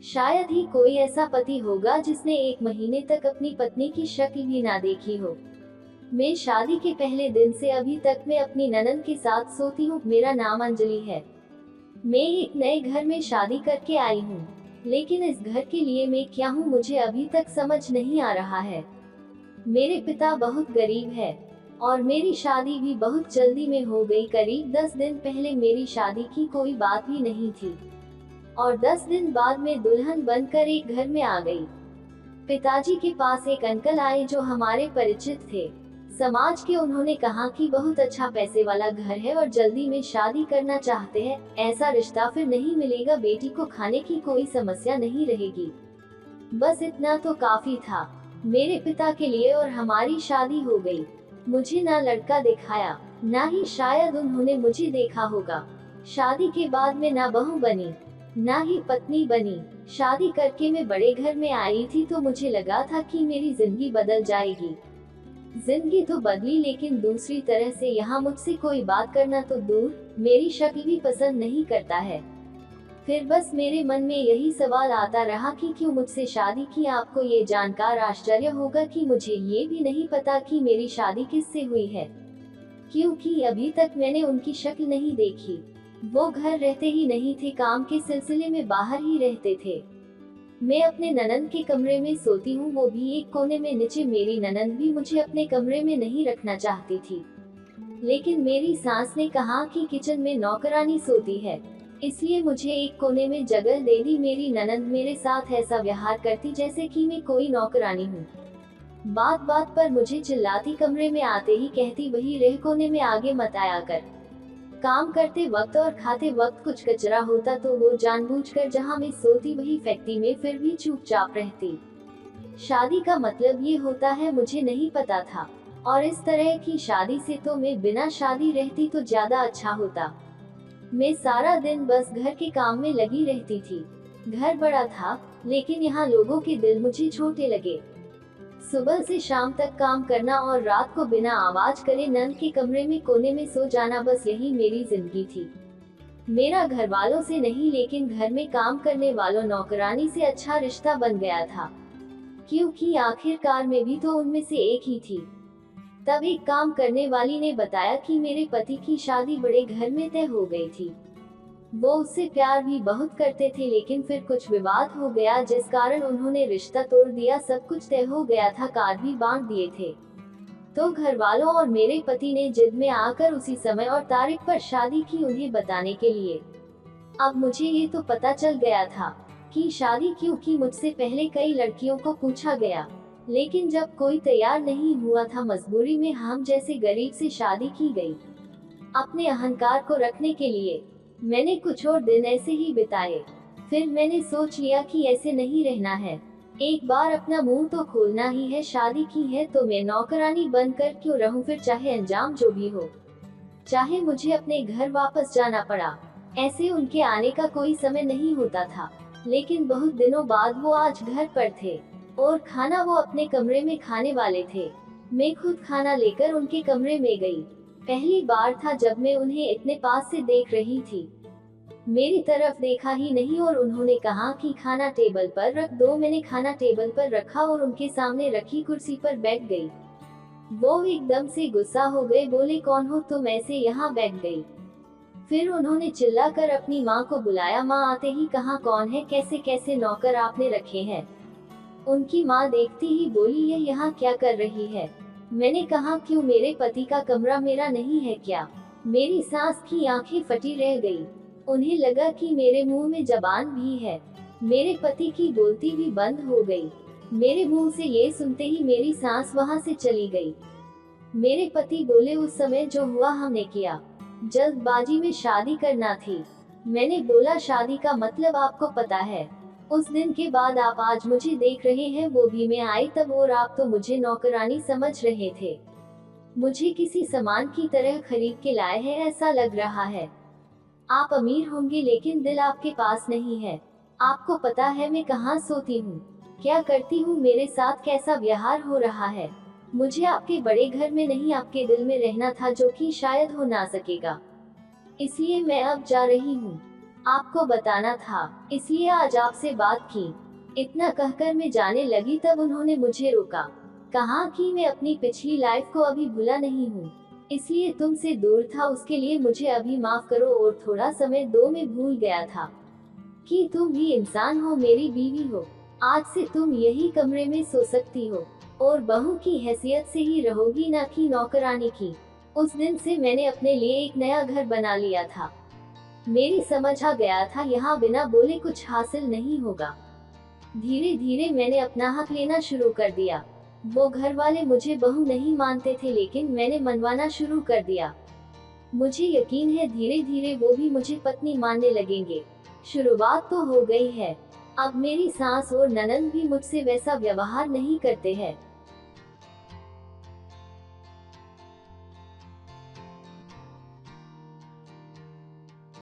शायद ही कोई ऐसा पति होगा जिसने 1 महीने तक अपनी पत्नी की शक्ल भी ना देखी हो। मैं शादी के पहले दिन से अभी तक मैं अपनी ननद के साथ सोती हूँ। मेरा नाम अंजलि है। मैं एक नए घर में शादी करके आई हूँ, लेकिन इस घर के लिए मैं क्या हूँ मुझे अभी तक समझ नहीं आ रहा है। मेरे पिता बहुत गरीब है और मेरी शादी भी बहुत जल्दी में हो गई। करीब 10 दिन पहले मेरी शादी की कोई बात भी नहीं थी और 10 दिन बाद मैं दुल्हन बनकर एक घर में आ गई। पिताजी के पास एक अंकल आए जो हमारे परिचित थे। समाज के उन्होंने कहा कि बहुत अच्छा पैसे वाला घर है और जल्दी में शादी करना चाहते हैं। ऐसा रिश्ता फिर नहीं मिलेगा, बेटी को खाने की कोई समस्या नहीं रहेगी। बस इतना तो काफी था मेरे पिता के लिए और हमारी शादी हो गई। मुझे ना लड़का दिखाया, ना ही शायद उन्होंने मुझे देखा होगा। शादी के बाद मैं ना बहू बनी, ना ही पत्नी बनी। शादी करके मैं बड़े घर में आई थी तो मुझे लगा था कि मेरी जिंदगी बदल जाएगी। जिंदगी तो बदली, लेकिन दूसरी तरह से। यहाँ मुझसे कोई बात करना तो दूर, मेरी शक्ल भी पसंद नहीं करता है। फिर बस मेरे मन में यही सवाल आता रहा कि क्यों मुझसे शादी की। आपको ये जानकर आश्चर्य होगा कि मुझे ये भी नहीं पता कि मेरी शादी किससे हुई है, क्योंकि अभी तक मैंने उनकी शक्ल नहीं देखी। वो घर रहते ही नहीं थे, काम के सिलसिले में बाहर ही रहते थे। मैं अपने ननंद के कमरे में सोती हूँ, वो भी एक कोने में नीचे। मेरी ननंद भी मुझे अपने कमरे में नहीं रखना चाहती थी, लेकिन मेरी सास ने कहा कि किचन में नौकरानी सोती है, इसलिए मुझे एक कोने में जगह दे दी। मेरी ननंद मेरे साथ ऐसा व्यवहार करती जैसे कि मैं कोई नौकरानी हूँ। बात बात पर मुझे चिल्लाती, कमरे में आते ही कहती वही रह, कोने में आगे मत आया कर। काम करते वक्त और खाते वक्त कुछ कचरा होता तो वो जानबूझकर जहाँ मैं सोती वही फेंकती। मैं फिर भी चुपचाप रहती। शादी का मतलब ये होता है मुझे नहीं पता था, और इस तरह की शादी से तो मैं बिना शादी रहती तो ज्यादा अच्छा होता। मैं सारा दिन बस घर के काम में लगी रहती थी। घर बड़ा था, लेकिन यहाँ लोगों के दिल मुझे छोटे लगे। सुबह से शाम तक काम करना और रात को बिना आवाज करे नंद के कमरे में कोने में सो जाना, बस यही मेरी जिंदगी थी। मेरा घर वालों से नहीं, लेकिन घर में काम करने वालों नौकरानी से अच्छा रिश्ता बन गया था, क्योंकि आखिरकार मैं भी तो उनमें से एक ही थी। तब एक काम करने वाली ने बताया कि मेरे पति की शादी बड़े घर में तय हो गई थी। वो उससे प्यार भी बहुत करते थे, लेकिन फिर कुछ विवाद हो गया जिस कारण उन्होंने रिश्ता तोड़ दिया। सब कुछ तय हो गया था, कार्ड भी बांट दिए थे। तो घर वालों और मेरे पति ने जिद में आकर उसी समय और तारीख पर शादी की, उन्हें बताने के लिए। अब मुझे ये तो पता चल गया था कि शादी, क्योंकि मुझसे पहले कई लड़कियों को पूछा गया, लेकिन जब कोई तैयार नहीं हुआ था, मजबूरी में हम जैसे गरीब से शादी की गई। अपने अहंकार को रखने के लिए मैंने कुछ और दिन ऐसे ही बिताए। फिर मैंने सोच लिया कि ऐसे नहीं रहना है, एक बार अपना मुंह तो खोलना ही है। शादी की है तो मैं नौकरानी बनकर क्यों रहूं, फिर चाहे अंजाम जो भी हो, चाहे मुझे अपने घर वापस जाना पड़ा। ऐसे उनके आने का कोई समय नहीं होता था, लेकिन बहुत दिनों बाद वो आज घर पर थे और खाना वो अपने कमरे में खाने वाले थे। मैं खुद खाना लेकर उनके कमरे में गई। पहली बार था जब मैं उन्हें इतने पास से देख रही थी। मेरी तरफ देखा ही नहीं और उन्होंने कहा कि खाना टेबल पर रख दो। मैंने खाना टेबल पर रखा और उनके सामने रखी कुर्सी पर बैठ गई। वो एकदम से गुस्सा हो गए, बोले कौन हो तुम, ऐसे यहाँ बैठ गई। फिर उन्होंने चिल्लाकर अपनी माँ को बुलाया। माँ आते ही कहा कौन है, कैसे कैसे नौकर आपने रखे हैं। उनकी माँ देखती ही बोली ये यहाँ क्या कर रही है। मैंने कहा क्यों, मेरे पति का कमरा मेरा नहीं है क्या। मेरी सास की आंखें फटी रह गई। उन्हें लगा कि मेरे मुंह में जबान भी है। मेरे पति की बोलती भी बंद हो गई। मेरे मुंह से ये सुनते ही मेरी सास वहां से चली गई। मेरे पति बोले उस समय जो हुआ हमने किया, जल्दबाजी में शादी करना थी। मैंने बोला शादी का मतलब आपको पता है। उस दिन के बाद आप आज मुझे देख रहे हैं, वो भी मैं आई तब, और आप तो मुझे नौकरानी समझ रहे थे। मुझे किसी सामान की तरह खरीद के लाए हैं ऐसा लग रहा है। आप अमीर होंगे लेकिन दिल आपके पास नहीं है। आपको पता है मैं कहाँ सोती हूँ, क्या करती हूँ, मेरे साथ कैसा व्यवहार हो रहा है। मुझे आपके बड़े घर में नहीं, आपके दिल में रहना था, जो कि शायद हो ना सकेगा। इसलिए मैं अब जा रही हूँ। आपको बताना था, इसलिए आज आपसे बात की। इतना कहकर मैं जाने लगी तब उन्होंने मुझे रोका। कहा कि मैं अपनी पिछली लाइफ को अभी भूला नहीं हूँ, इसलिए तुमसे दूर था, उसके लिए मुझे अभी माफ करो और थोड़ा समय दो, मैं भूल गया था कि तुम भी इंसान हो, मेरी बीवी हो। आज से तुम यही कमरे में सो सकती हो और बहू की हैसियत से ही रहोगी, ना कि नौकरानी की। उस दिन से मैंने अपने लिए एक नया घर बना लिया था। मेरी समझ आ गया था यहाँ बिना बोले कुछ हासिल नहीं होगा। धीरे धीरे मैंने अपना हक लेना शुरू कर दिया। वो घर वाले मुझे बहू नहीं मानते थे, लेकिन मैंने मनवाना शुरू कर दिया। मुझे यकीन है धीरे धीरे वो भी मुझे पत्नी मानने लगेंगे। शुरुआत तो हो गई है। अब मेरी सास और ननंद भी मुझसे वैसा व्यवहार नहीं करते हैं।